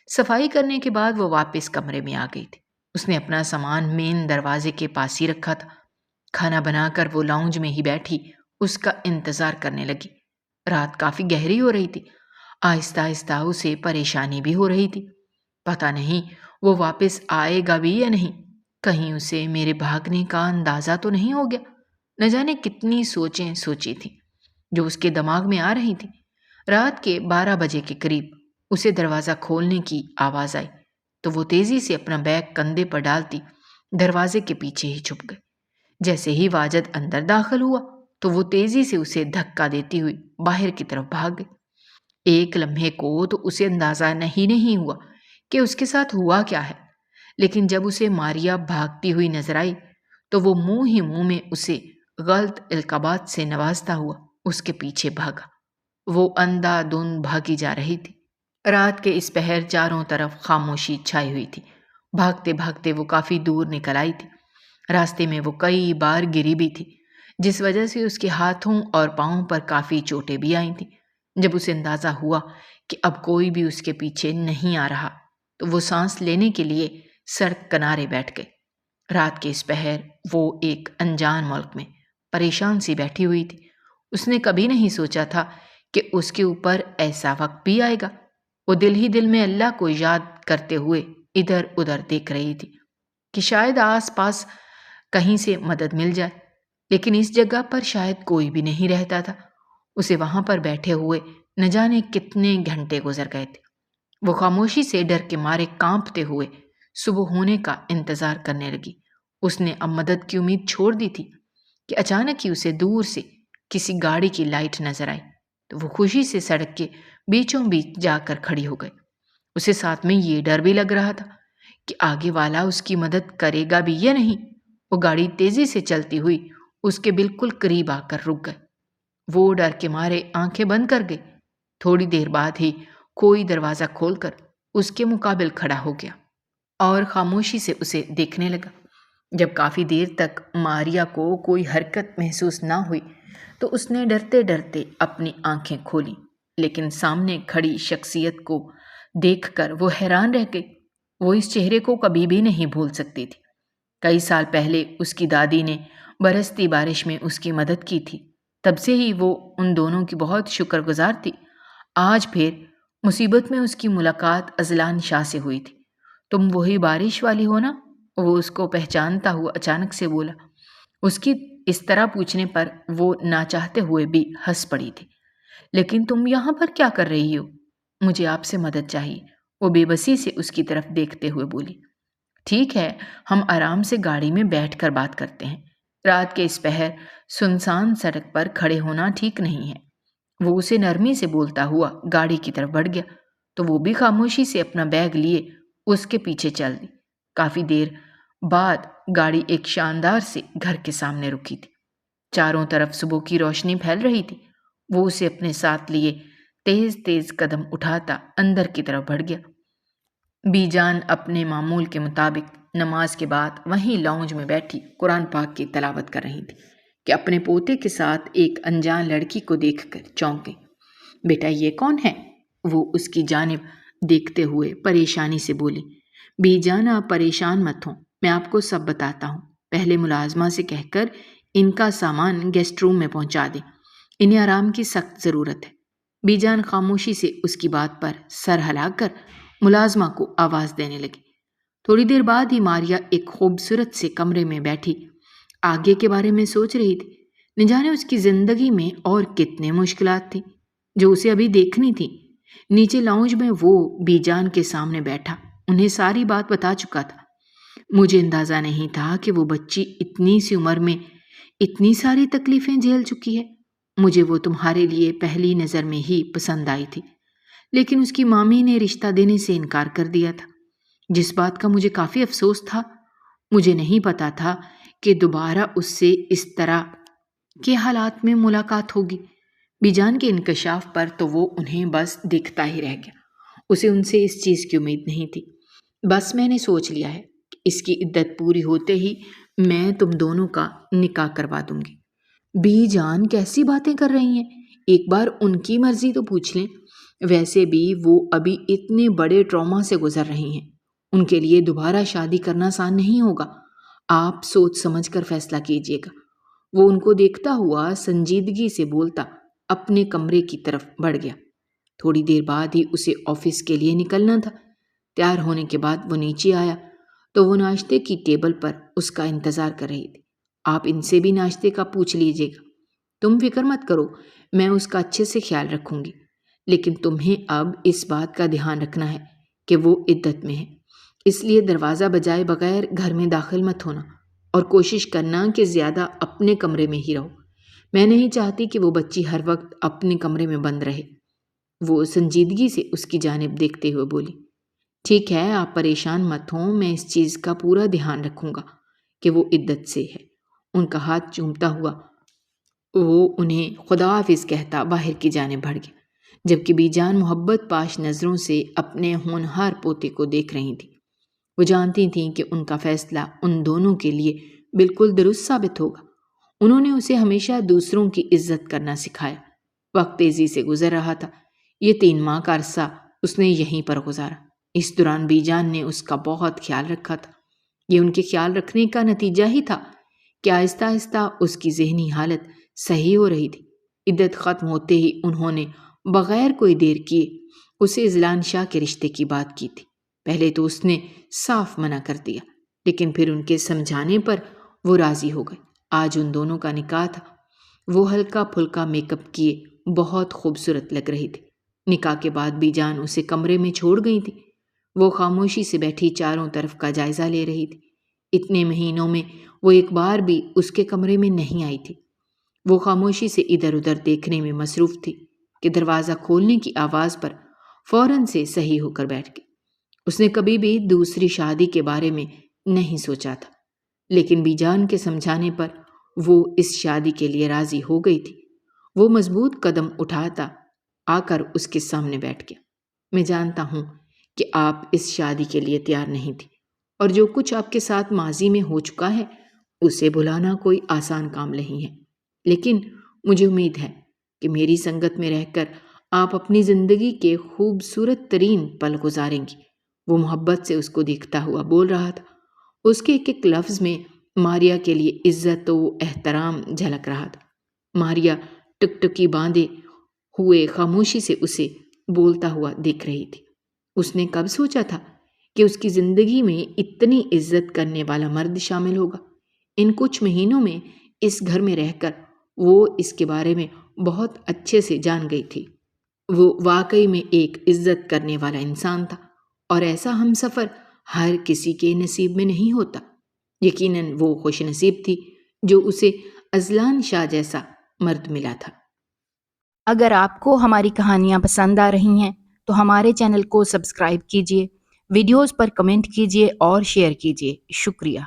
صفائی کرنے کے بعد وہ واپس کمرے میں آ گئی تھی۔ اس نے اپنا سامان مین دروازے کے پاس ہی رکھا تھا۔ کھانا بنا کر وہ لاؤنج میں ہی بیٹھی اس کا انتظار کرنے لگی۔ رات کافی گہری ہو رہی تھی۔ آہستہ آہستہ اسے پریشانی بھی ہو رہی تھی۔ پتہ نہیں وہ واپس آئے گا بھی یا نہیں، کہیں اسے میرے بھاگنے کا اندازہ تو نہیں ہو گیا۔ نہ جانے کتنی سوچیں سوچی تھی جو اس کے دماغ میں آ رہی تھی۔ رات کے 12 بجے کے قریب اسے دروازہ کھولنے کی آواز آئی تو وہ تیزی سے اپنا بیگ کندھے پر ڈالتی دروازے کے پیچھے ہی چھپ گئی۔ جیسے ہی واجد اندر داخل ہوا تو وہ تیزی سے اسے دھکا دیتی ہوئی باہر کی طرف بھاگ گئی۔ ایک لمحے کو تو اسے اندازہ نہیں ہوا کہ اس کے ساتھ ہوا کیا ہے، لیکن جب اسے ماریا بھاگتی ہوئی نظر آئی تو وہ منہ ہی منہ میں اسے غلط القابات سے نوازتا ہوا اس کے پیچھے بھاگا۔ وہ اندھا دھند بھاگی جا رہی تھی۔ رات کے اس پہر چاروں طرف خاموشی چھائی ہوئی تھی۔ بھاگتے بھاگتے وہ کافی دور نکل آئی تھی۔ راستے میں وہ کئی بار گری بھی تھی، جس وجہ سے اس کے ہاتھوں اور پاؤں پر کافی چوٹیں بھی آئی تھیں۔ جب اسے اندازہ ہوا کہ اب کوئی بھی اس کے پیچھے نہیں آ رہا تو وہ سانس لینے کے لیے سڑک کنارے بیٹھ گئی۔ رات کے اس پہر وہ ایک انجان ملک میں پریشان سی بیٹھی ہوئی تھی۔ اس نے کبھی نہیں سوچا تھا کہ اس کے اوپر ایسا وقت بھی آئے گا۔ وہ دل ہی دل میں اللہ کو یاد کرتے ہوئے ادھر ادھر دیکھ رہی تھی کہ شاید آس پاس کہیں سے مدد مل جائے، لیکن اس جگہ پر شاید کوئی بھی نہیں رہتا تھا۔ اسے وہاں پر بیٹھے ہوئے نہ جانے کتنے گھنٹے گزر گئے تھے۔ وہ خاموشی سے ڈر کے مارے کانپتے ہوئے صبح ہونے کا انتظار کرنے لگی۔ اس نے اب مدد کی امید چھوڑ دی تھی کہ اچانک ہی اسے دور سے کسی گاڑی کی لائٹ نظر آئی تو وہ خوشی سے سڑک کے بیچوں بیچ جا کر کھڑی ہو گئی۔ اسے ساتھ میں یہ ڈر بھی لگ رہا تھا کہ آگے والا اس کی مدد کرے گا بھی یا نہیں۔ وہ گاڑی تیزی سے چلتی ہوئی اس کے بالکل قریب آ کر رک گئی۔ وہ ڈر کے مارے آنکھیں بند کر گئی۔ تھوڑی دیر بعد ہی کوئی دروازہ کھول کر اس کے مقابل کھڑا ہو گیا اور خاموشی سے اسے دیکھنے لگا۔ جب کافی دیر تک ماریا کو کوئی حرکت محسوس نہ ہوئی تو اس نے ڈرتے ڈرتے اپنی آنکھیں کھولی، لیکن سامنے کھڑی شخصیت کو دیکھ کر وہ حیران رہ گئی۔ وہ اس چہرے کو کبھی بھی نہیں بھول سکتی تھی۔ کئی سال پہلے اس کی دادی نے برستی بارش میں اس کی مدد کی تھی، تب سے ہی وہ ان دونوں کی بہت شکر گزار تھی۔ آج پھر مصیبت میں اس کی ملاقات اذلان شاہ سے ہوئی تھی۔ تم وہی بارش والی ہو نا؟ وہ اس کو پہچانتا ہوا اچانک سے بولا۔ اس کی اس طرح پوچھنے پر وہ نہ چاہتے ہوئے بھی ہنس پڑی تھی۔ لیکن تم یہاں پر کیا کر رہی ہو؟ مجھے آپ سے مدد چاہیے، وہ بے بسی سے اس کی طرف دیکھتے ہوئے بولی۔ ٹھیک ہے، ہم آرام سے گاڑی میں بیٹھ کر بات کرتے ہیں۔ رات کے اس پہر سنسان سڑک پر کھڑے ہونا ٹھیک نہیں ہے۔ وہ اسے نرمی سے بولتا ہوا گاڑی کی طرف بڑھ گیا تو وہ بھی خاموشی سے اپنا بیگ لیے اس کے پیچھے چل دی۔ کافی دیر بعد گاڑی ایک شاندار سے گھر کے سامنے رکی تھی۔ چاروں طرف صبح کی روشنی پھیل رہی تھی۔ وہ اسے اپنے ساتھ لیے تیز تیز قدم اٹھاتا اندر کی طرف بڑھ گیا۔ بی جان اپنے معمول کے مطابق نماز کے بعد وہیں لاؤنج میں بیٹھی قرآن پاک کی تلاوت کر رہی تھی کہ اپنے پوتے کے ساتھ ایک انجان لڑکی کو دیکھ کر چونک گئی۔ بیٹا یہ کون ہے؟ وہ اس کی جانب دیکھتے ہوئے پریشانی سے بولی۔ بی جان آپ پریشان مت ہوں، میں آپ کو سب بتاتا ہوں۔ پہلے ملازمہ سے کہہ کر ان کا سامان گیسٹ روم میں پہنچا دیں، انہیں آرام کی سخت ضرورت ہے۔ بی جان خاموشی سے اس کی بات پر سر ہلا کر ملازمہ کو آواز دینے لگی۔ تھوڑی دیر بعد ہی ماریا ایک خوبصورت سے کمرے میں بیٹھی آگے کے بارے میں سوچ رہی تھی۔ نہ جانے اس کی زندگی میں اور کتنے مشکلات تھیں جو اسے ابھی دیکھنی تھی۔ نیچے لاؤنج میں وہ بی جان کے سامنے بیٹھا انہیں ساری بات بتا چکا تھا۔ مجھے اندازہ نہیں تھا کہ وہ بچی اتنی سی عمر میں اتنی ساری تکلیفیں جھیل چکی ہے۔ مجھے وہ تمہارے لیے پہلی نظر میں ہی پسند آئی تھی، لیکن اس کی مامی نے رشتہ دینے سے انکار کر دیا تھا، جس بات کا مجھے کافی افسوس تھا۔ مجھے نہیں پتا تھا کہ دوبارہ اس سے اس طرح کے حالات میں ملاقات ہوگی۔ بی جان کے انکشاف پر تو وہ انہیں بس دیکھتا ہی رہ گیا۔ اسے ان سے اس چیز کی امید نہیں تھی۔ بس میں نے سوچ لیا ہے کہ اس کی عدت پوری ہوتے ہی میں تم دونوں کا نکاح کروا دوں گی۔ بی جان کیسی باتیں کر رہی ہیں؟ ایک بار ان کی مرضی تو پوچھ لیں۔ ویسے بھی وہ ابھی اتنے بڑے ٹراما سے گزر رہی ہیں، ان کے لیے دوبارہ شادی کرنا آسان نہیں ہوگا۔ آپ سوچ سمجھ کر فیصلہ کیجیے گا۔ وہ ان کو دیکھتا ہوا سنجیدگی سے بولتا اپنے کمرے کی طرف بڑھ گیا۔ تھوڑی دیر بعد ہی اسے آفس کے لیے نکلنا تھا۔ تیار ہونے کے بعد وہ نیچے آیا تو وہ ناشتے کی ٹیبل پر اس کا انتظار کر رہی تھی۔ آپ ان سے بھی ناشتے کا پوچھ لیجیے گا، تم فکر مت کرو، میں اس کا اچھے سے خیال رکھوں گی، لیکن تمہیں اب اس بات کا دھیان رکھنا ہے کہ وہ عدت میں ہے، اس لیے دروازہ بجائے بغیر گھر میں داخل مت ہونا اور کوشش کرنا کہ زیادہ اپنے کمرے میں ہی رہو۔ میں نہیں چاہتی کہ وہ بچی ہر وقت اپنے کمرے میں بند رہے۔ وہ سنجیدگی سے اس کی جانب دیکھتے ہوئے بولی۔ ٹھیک ہے، آپ پریشان مت ہوں، میں اس چیز کا پورا دھیان رکھوں گا کہ وہ عدت سے ہے۔ ان کا ہاتھ چومتا ہوا وہ انہیں خدا حافظ کہتا باہر کی جانب بڑھ گیا، جبکہ بی جان محبت پاش نظروں سے اپنے ہونہار پوتے کو دیکھ رہی تھی۔ وہ جانتی تھیں کہ ان کا فیصلہ ان دونوں کے لیے بالکل درست ثابت ہوگا۔ انہوں نے اسے ہمیشہ دوسروں کی عزت کرنا سکھایا۔ وقت تیزی سے گزر رہا تھا۔ یہ 3 ماہ کا عرصہ اس نے یہیں پر گزارا۔ اس دوران بی جان نے اس کا بہت خیال رکھا تھا۔ یہ ان کے خیال رکھنے کا نتیجہ ہی تھا کہ آہستہ آہستہ اس کی ذہنی حالت صحیح ہو رہی تھی۔ عدت ختم ہوتے ہی انہوں نے بغیر کوئی دیر کیے اسے اذلان شاہ کے رشتے کی بات کی تھی۔ پہلے تو اس نے صاف منع کر دیا، لیکن پھر ان کے سمجھانے پر وہ راضی ہو گئے۔ آج ان دونوں کا نکاح تھا۔ وہ ہلکا پھلکا میک اپ کیے بہت خوبصورت لگ رہی تھی۔ نکاح کے بعد بی جان اسے کمرے میں چھوڑ گئی تھی۔ وہ خاموشی سے بیٹھی چاروں طرف کا جائزہ لے رہی تھی۔ اتنے مہینوں میں وہ ایک بار بھی اس کے کمرے میں نہیں آئی تھی۔ وہ خاموشی سے ادھر ادھر دیکھنے میں مصروف تھی کہ دروازہ کھولنے کی آواز پر فوراً سے صحیح ہو کر بیٹھ گئی۔ اس نے کبھی بھی دوسری شادی کے بارے میں نہیں سوچا تھا، لیکن بی جان کے سمجھانے پر وہ اس شادی کے لیے راضی ہو گئی تھی۔ وہ مضبوط قدم اٹھاتا آ کر اس کے سامنے بیٹھ گیا۔ میں جانتا ہوں کہ آپ اس شادی کے لیے تیار نہیں تھی، اور جو کچھ آپ کے ساتھ ماضی میں ہو چکا ہے اسے بھلانا کوئی آسان کام نہیں ہے، لیکن مجھے امید ہے کہ میری سنگت میں رہ کر آپ اپنی زندگی کے خوبصورت ترین پل گزاریں گی۔ وہ محبت سے اس کو دیکھتا ہوا بول رہا تھا۔ اس کے ایک ایک لفظ میں ماریا کے لیے عزت و احترام جھلک رہا تھا۔ ماریا ٹکٹکی باندھے ہوئے خاموشی سے اسے بولتا ہوا دیکھ رہی تھی۔ اس نے کب سوچا تھا کہ اس کی زندگی میں اتنی عزت کرنے والا مرد شامل ہوگا؟ ان کچھ مہینوں میں اس گھر میں رہ کر وہ اس کے بارے میں بہت اچھے سے جان گئی تھی۔ وہ واقعی میں ایک عزت کرنے والا انسان تھا، اور ایسا ہم سفر ہر کسی کے نصیب میں نہیں ہوتا۔ یقیناً وہ خوش نصیب تھی جو اسے اذلان شاہ جیسا مرد ملا تھا۔ اگر آپ کو ہماری کہانیاں پسند آ رہی ہیں تو ہمارے چینل کو سبسکرائب کیجیے، ویڈیوز پر کمنٹ کیجیے اور شیئر کیجیے. شکریہ.